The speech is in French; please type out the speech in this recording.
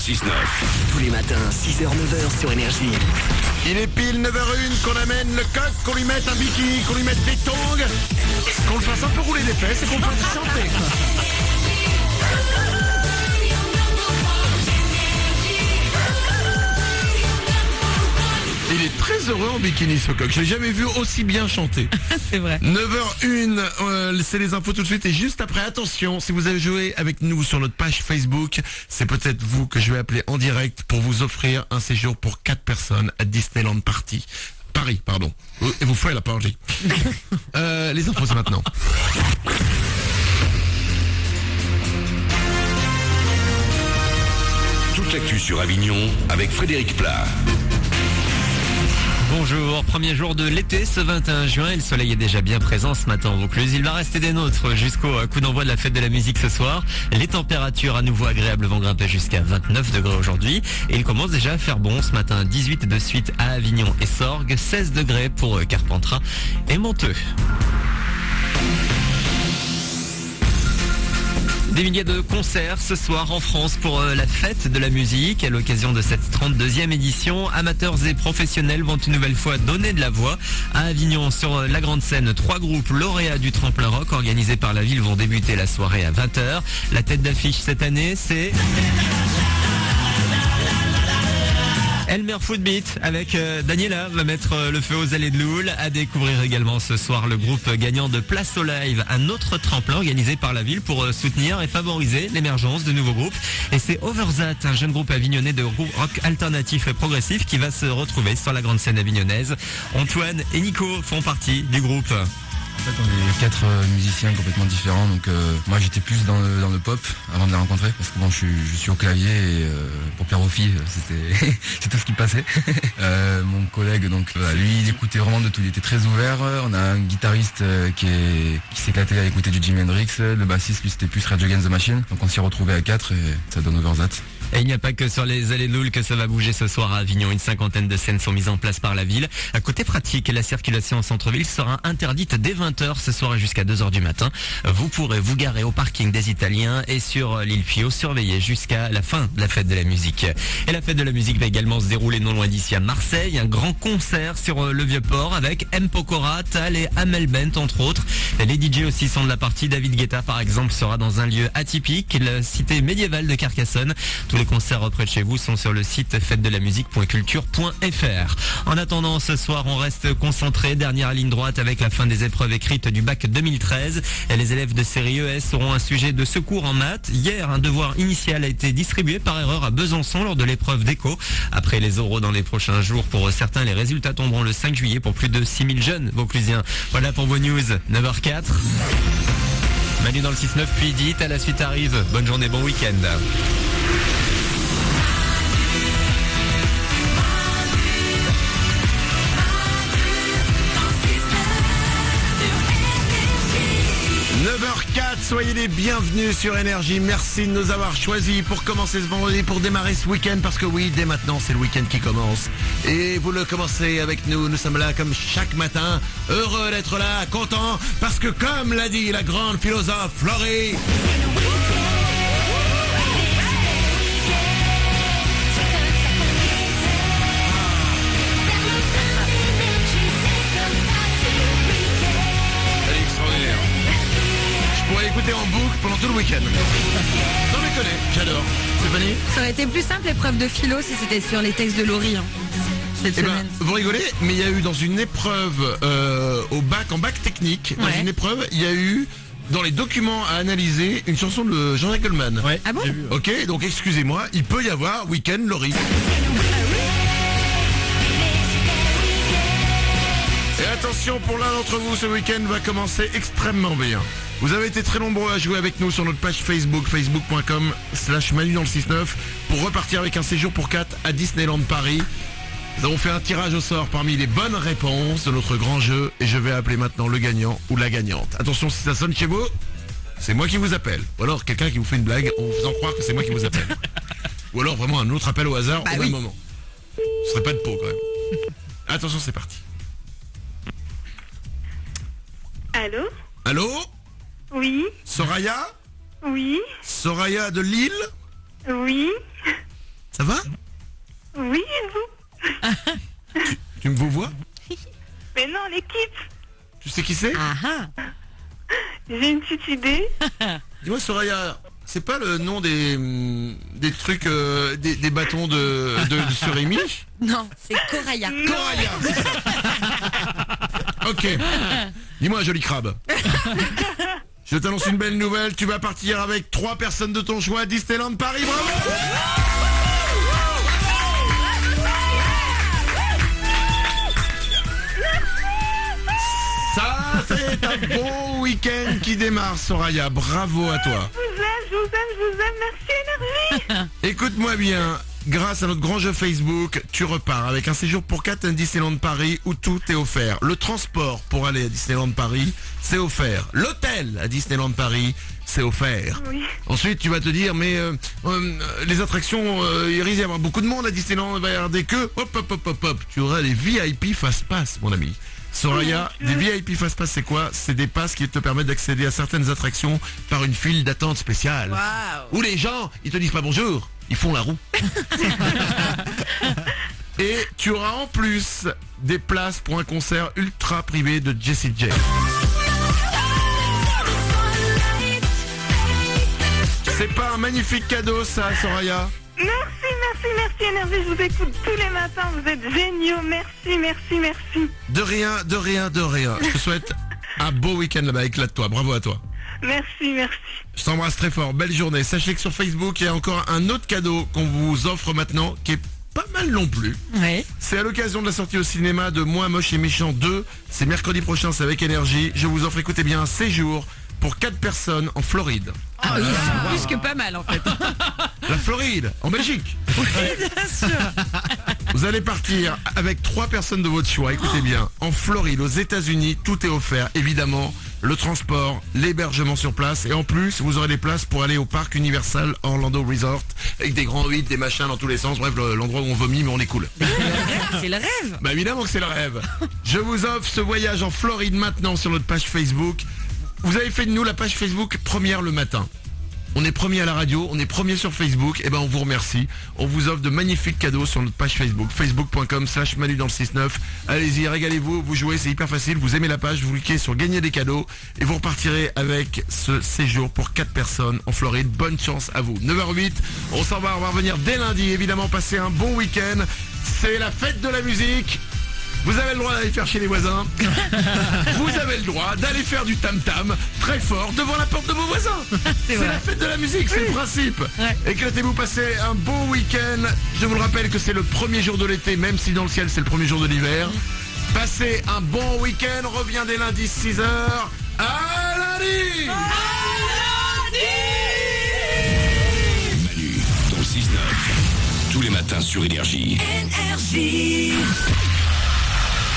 6-9. Tous les matins, 6h-9h sur Énergie. Il est pile 9h01 qu'on amène le coq, qu'on lui mette un bikini, qu'on lui mette des tongs, qu'on le fasse un peu rouler les fesses et qu'on le fasse chanter. Il est très heureux en bikini ce coq, je l'ai jamais vu aussi bien chanter. C'est vrai. 9h01, c'est les infos tout de suite et juste après, attention, si vous avez joué avec nous sur notre page Facebook, c'est peut-être vous que je vais appeler en direct pour vous offrir un séjour pour 4 personnes à Disneyland Paris, pardon. Et vous ferez la partie. Les infos c'est maintenant. Toute l'actu sur Avignon avec Frédéric Plat. Bonjour, premier jour de l'été ce 21 juin et le soleil est déjà bien présent ce matin en Vaucluse. Il va rester des nôtres jusqu'au coup d'envoi de la fête de la musique ce soir. Les températures à nouveau agréables vont grimper jusqu'à 29 degrés aujourd'hui et il commence déjà à faire bon ce matin. 18 de suite à Avignon et Sorgues, 16 degrés pour Carpentras et Monteux. Des milliers de concerts ce soir en France pour la fête de la musique. À l'occasion de cette 32e édition, amateurs et professionnels vont une nouvelle fois donner de la voix. À Avignon, sur la grande scène, 3 groupes lauréats du tremplin rock organisés par la ville vont débuter la soirée à 20h. La tête d'affiche cette année, c'est Elmer Footbeat avec Daniela va mettre le feu aux allées de Loul. À découvrir également ce soir le groupe gagnant de Place au Live, un autre tremplin organisé par la ville pour soutenir et favoriser l'émergence de nouveaux groupes. Et c'est Overzat, un jeune groupe avignonnais de rock alternatif et progressif qui va se retrouver sur la grande scène avignonnaise. Antoine et Nico font partie du groupe. En fait, on est 4 musiciens complètement différents, donc moi j'étais plus dans le pop avant de les rencontrer, parce que bon, je suis au clavier et pour plaire aux filles, c'est tout ce qui passait. Mon collègue, donc lui, il écoutait vraiment de tout, il était très ouvert. On a un guitariste qui s'éclatait à écouter du Jimi Hendrix, le bassiste lui c'était plus Rage Against the Machine, donc on s'y retrouvait à 4 et ça donne Overzat. Et il n'y a pas que sur les allées de Loul que ça va bouger ce soir à Avignon. Une 50aine de scènes sont mises en place par la ville. À côté pratique, la circulation en centre-ville sera interdite dès 20h ce soir et jusqu'à 2h du matin. Vous pourrez vous garer au parking des Italiens et sur l'île Pio, surveiller jusqu'à la fin de la fête de la musique. Et la fête de la musique va également se dérouler non loin d'ici à Marseille. Un grand concert sur le Vieux-Port avec M. Pokora, Tal et Amel Bent entre autres. Les DJ aussi sont de la partie. David Guetta par exemple sera dans un lieu atypique, la cité médiévale de Carcassonne. Tous les concerts près de chez vous sont sur le site fêtedelamusique.culture.fr. En attendant, ce soir, on reste concentré. Dernière ligne droite avec la fin des épreuves écrites du bac 2013. Et les élèves de série ES auront un sujet de secours en maths. Hier, un devoir initial a été distribué par erreur à Besançon lors de l'épreuve d'éco. Après les oraux dans les prochains jours, pour certains, les résultats tomberont le 5 juillet pour plus de 6000 jeunes vauclusiens. Voilà pour vos news. 9h04. Manu dans le 6-9, puis Edith. À la suite arrive. Bonne journée, bon week-end. 9h04, soyez les bienvenus sur Énergie. Merci de nous avoir choisis pour commencer ce vendredi, pour démarrer ce week-end. Parce que oui, dès maintenant, c'est le week-end qui commence. Et vous le commencez avec nous. Nous sommes là comme chaque matin. Heureux d'être là, content. Parce que comme l'a dit la grande philosophe Florie... Je pourrais écouter en boucle pendant tout le week-end. Sans déconner, j'adore. Stéphanie ? Ça aurait été plus simple l'épreuve de philo si c'était sur les textes de Laurie cette semaine. Vous rigolez, mais il y a eu dans une épreuve en bac technique, dans une épreuve, il y a eu dans les documents à analyser une chanson de Jean-Jacques Goldman. Ouais. Ah bon ? Ok, donc excusez-moi, il peut y avoir Week-end Laurie. Et attention, pour l'un d'entre vous, ce week-end va commencer extrêmement bien. Vous avez été très nombreux à jouer avec nous sur notre page Facebook, facebook.com/Manu dans le 6-9, pour repartir avec un séjour pour 4 à Disneyland Paris. Nous avons fait un tirage au sort parmi les bonnes réponses de notre grand jeu et je vais appeler maintenant le gagnant ou la gagnante. Attention, si ça sonne chez vous, c'est moi qui vous appelle. Ou alors quelqu'un qui vous fait une blague en vous faisant croire que c'est moi qui vous appelle. Ou alors vraiment un autre appel au hasard au même moment. Ce serait pas de peau quand même. Attention, c'est parti. Allô ? Allô ? Oui, Soraya ? oui, Soraya de Lille ? oui. Ça va? Oui, et vous? Tu me vois? Mais non, l'équipe. Tu sais qui c'est? Ah J'ai une petite idée. Dis-moi Soraya, c'est pas le nom des trucs, des bâtons de Surimi? non, c'est Coraya. Coraya, c'est ça. Ok. Dis-moi, joli crabe. Je t'annonce une belle nouvelle. Tu vas partir avec 3 personnes de ton choix à Disneyland Paris. Bravo! Ça, c'est un bon week-end qui démarre, Soraya. Bravo à toi. Je vous aime. Merci, Énergie. Écoute-moi bien. Grâce à notre grand jeu Facebook, tu repars avec un séjour pour 4 à Disneyland Paris où tout est offert. Le transport pour aller à Disneyland Paris, c'est offert. L'hôtel à Disneyland Paris, c'est offert. Oui. Ensuite, tu vas te dire, mais les attractions, il risque d'y avoir beaucoup de monde à Disneyland, il va y avoir des queues. Hop. Tu auras les VIP Fast-Pass, mon ami. Soraya, des VIP Fast-Pass, c'est quoi? C'est des passes qui te permettent d'accéder à certaines attractions par une file d'attente spéciale. Waouh. Où les gens, ils te disent pas bonjour, ils font la roue. Et tu auras en plus des places pour un concert ultra privé de Jessie J. C'est pas un magnifique cadeau ça, Soraya? Merci, Énergie. Je vous écoute tous les matins. Vous êtes géniaux. Merci. De rien. Je te souhaite un beau week-end là-bas, éclate-toi, bravo à toi. Merci. Je t'embrasse très fort, belle journée. Sachez que sur Facebook, il y a encore un autre cadeau qu'on vous offre maintenant, qui est pas mal non plus. Ouais. C'est à l'occasion de la sortie au cinéma de Moi, Moche et Méchant 2. C'est mercredi prochain, c'est avec Énergie. Je vous offre, écoutez bien, un séjour pour 4 personnes en Floride. Ah oui, c'est plus que pas mal en fait. La Floride, en Belgique. Bien sûr. Vous allez partir avec 3 personnes de votre choix, écoutez bien, en Floride, aux États-Unis, tout est offert, évidemment, le transport, l'hébergement sur place, et en plus, vous aurez des places pour aller au parc Universal Orlando Resort, avec des grands 8, des machins dans tous les sens, bref, l'endroit où on vomit, mais on est cool. C'est le rêve. Bah évidemment que c'est le rêve. Je vous offre ce voyage en Floride maintenant sur notre page Facebook. Vous avez fait de nous la page Facebook première le matin. On est premier à la radio, on est premier sur Facebook, et ben on vous remercie. On vous offre de magnifiques cadeaux sur notre page Facebook, facebook.com/Manu dans le 6-9. Allez-y, régalez-vous, vous jouez, c'est hyper facile, vous aimez la page, vous cliquez sur gagner des cadeaux et vous repartirez avec ce séjour pour 4 personnes en Floride. Bonne chance à vous. 9h08, on s'en va, on va revenir dès lundi, évidemment passer un bon week-end. C'est la fête de la musique. Vous avez le droit d'aller faire chez les voisins. Vous avez le droit d'aller faire du tam-tam très fort devant la porte de vos voisins. C'est la fête de la musique, c'est le principe. Ouais. Éclatez-vous, passez un bon week-end. Je vous le rappelle que c'est le premier jour de l'été, même si dans le ciel c'est le premier jour de l'hiver. Passez un bon week-end, reviens dès lundi 6h. À lundi. Manu dans le 6-9. Tous les matins sur Énergie. Énergie.